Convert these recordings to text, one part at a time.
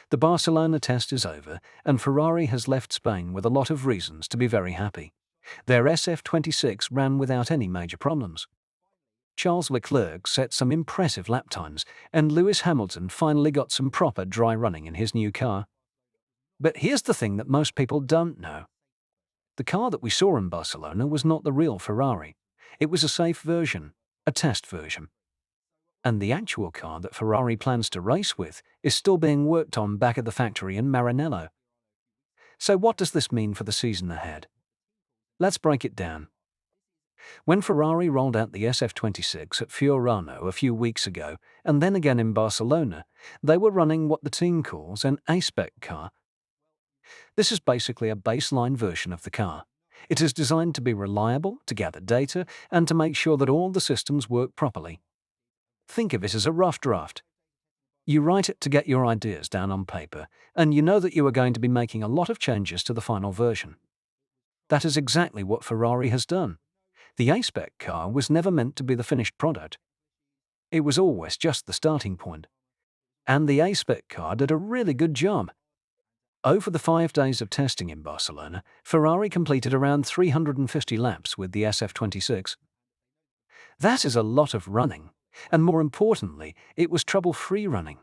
The Barcelona test is over, and Ferrari has left Spain with a lot of reasons to be very happy. Their SF-26 ran without any major problems. Charles Leclerc set some impressive lap times, and Lewis Hamilton finally got some proper dry running in his new car. But here's the thing that most people don't know. The car that we saw in Barcelona was not the real Ferrari. It was a safe version, a test version. And the actual car that Ferrari plans to race with is still being worked on back at the factory in Maranello. So what does this mean for the season ahead? Let's break it down. When Ferrari rolled out the SF-26 at Fiorano a few weeks ago, and then again in Barcelona, they were running what the team calls an A-spec car. This is basically a baseline version of the car. It is designed to be reliable, to gather data, and to make sure that all the systems work properly. Think of it as a rough draft. You write it to get your ideas down on paper, and you know that you are going to be making a lot of changes to the final version. That is exactly what Ferrari has done. The A-spec car was never meant to be the finished product. It was always just the starting point. And the A-spec car did a really good job. Over the 5 days of testing in Barcelona, Ferrari completed around 350 laps with the SF-26. That is a lot of running, and more importantly, it was trouble-free running.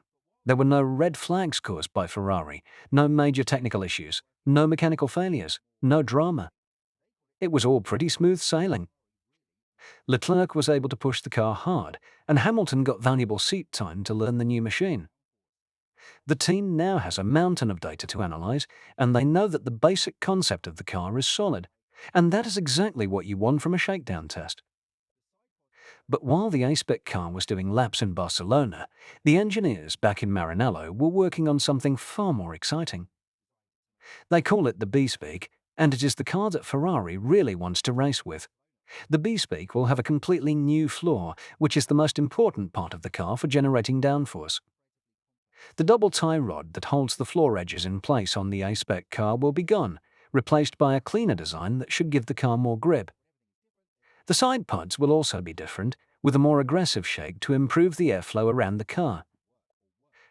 There were no red flags caused by Ferrari, no major technical issues, no mechanical failures, no drama. It was all pretty smooth sailing. Leclerc was able to push the car hard, and Hamilton got valuable seat time to learn the new machine. The team now has a mountain of data to analyze, and they know that the basic concept of the car is solid, and that is exactly what you want from a shakedown test. But while the A-spec car was doing laps in Barcelona, the engineers back in Maranello were working on something far more exciting. They call it the B-spec, and it is the car that Ferrari really wants to race with. The B-spec will have a completely new floor, which is the most important part of the car for generating downforce. The double tie rod that holds the floor edges in place on the A-spec car will be gone, replaced by a cleaner design that should give the car more grip. The side pods will also be different, with a more aggressive shake to improve the airflow around the car.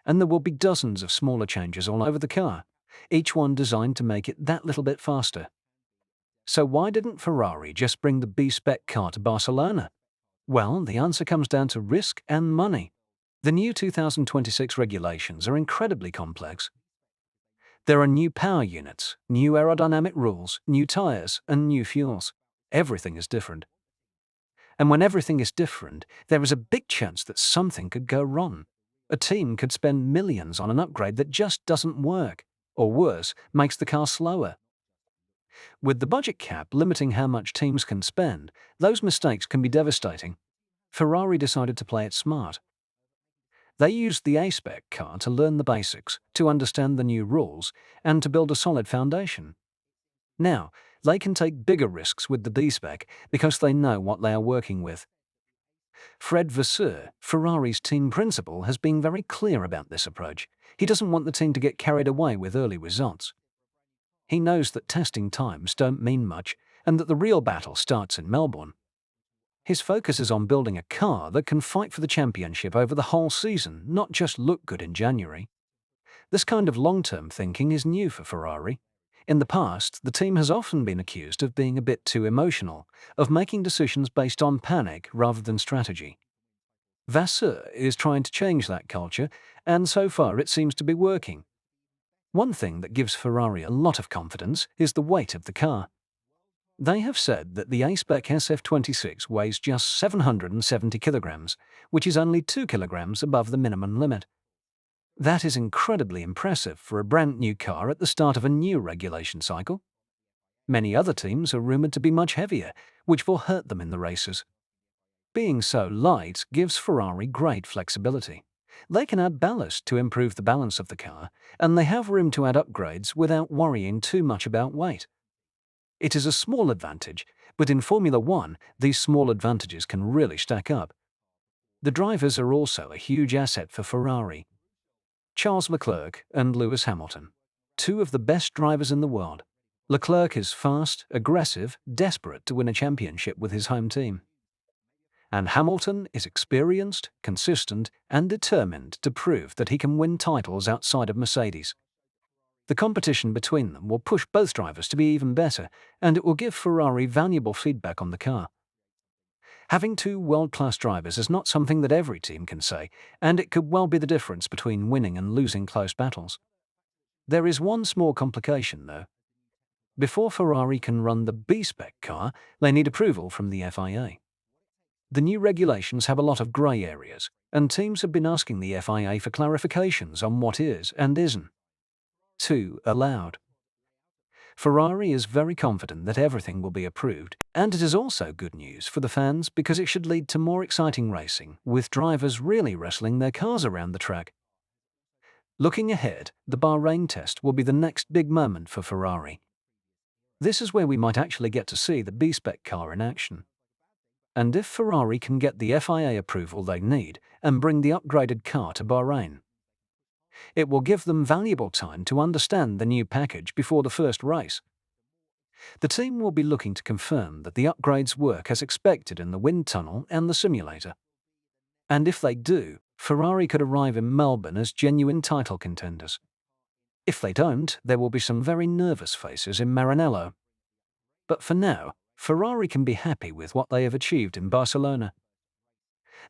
And there will be dozens of smaller changes all over the car, each one designed to make it that little bit faster. So why didn't Ferrari just bring the B-spec car to Barcelona? Well, the answer comes down to risk and money. The new 2026 regulations are incredibly complex. There are new power units, new aerodynamic rules, new tires, and new fuels. Everything is different. And when everything is different, there is a big chance that something could go wrong. A team could spend millions on an upgrade that just doesn't work, or worse, makes the car slower. With the budget cap limiting how much teams can spend, those mistakes can be devastating. Ferrari decided to play it smart. They used the A-spec car to learn the basics, to understand the new rules, and to build a solid foundation. Now, they can take bigger risks with the B-spec because they know what they are working with. Fred Vasseur, Ferrari's team principal, has been very clear about this approach. He doesn't want the team to get carried away with early results. He knows that testing times don't mean much and that the real battle starts in Melbourne. His focus is on building a car that can fight for the championship over the whole season, not just look good in January. This kind of long-term thinking is new for Ferrari. In the past, the team has often been accused of being a bit too emotional, of making decisions based on panic rather than strategy. Vasseur is trying to change that culture, and so far it seems to be working. One thing that gives Ferrari a lot of confidence is the weight of the car. They have said that the A-spec SF-26 weighs just 770 kilograms, which is only 2 kilograms above the minimum limit. That is incredibly impressive for a brand new car at the start of a new regulation cycle. Many other teams are rumored to be much heavier, which will hurt them in the races. Being so light gives Ferrari great flexibility. They can add ballast to improve the balance of the car, and they have room to add upgrades without worrying too much about weight. It is a small advantage, but in Formula One, these small advantages can really stack up. The drivers are also a huge asset for Ferrari. Charles Leclerc and Lewis Hamilton, two of the best drivers in the world. Leclerc is fast, aggressive, desperate to win a championship with his home team. And Hamilton is experienced, consistent, and determined to prove that he can win titles outside of Mercedes. The competition between them will push both drivers to be even better, and it will give Ferrari valuable feedback on the car. Having two world-class drivers is not something that every team can say, and it could well be the difference between winning and losing close battles. There is one small complication, though. Before Ferrari can run the B-spec car, they need approval from the FIA. The new regulations have a lot of grey areas, and teams have been asking the FIA for clarifications on what is and isn't allowed. Ferrari is very confident that everything will be approved, and it is also good news for the fans because it should lead to more exciting racing, with drivers really wrestling their cars around the track. Looking ahead, the Bahrain test will be the next big moment for Ferrari. This is where we might actually get to see the B-spec car in action. And if Ferrari can get the FIA approval they need and bring the upgraded car to Bahrain, it will give them valuable time to understand the new package before the first race. The team will be looking to confirm that the upgrades work as expected in the wind tunnel and the simulator. And if they do, Ferrari could arrive in Melbourne as genuine title contenders. If they don't, there will be some very nervous faces in Maranello. But for now, Ferrari can be happy with what they have achieved in Barcelona.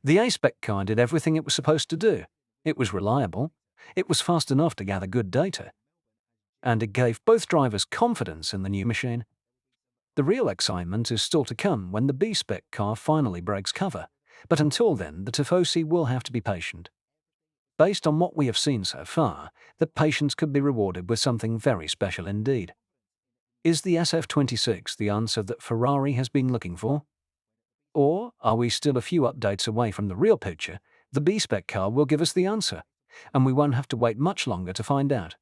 The A-spec car did everything it was supposed to do. It was reliable, it was fast enough to gather good data, and it gave both drivers confidence in the new machine. The real excitement is still to come when the B-spec car finally breaks cover, but until then the Tifosi will have to be patient. Based on what we have seen so far, the patience could be rewarded with something very special indeed. Is the SF-26 the answer that Ferrari has been looking for? Or are we still a few updates away from the real picture? The B-spec car will give us the answer, and we won't have to wait much longer to find out.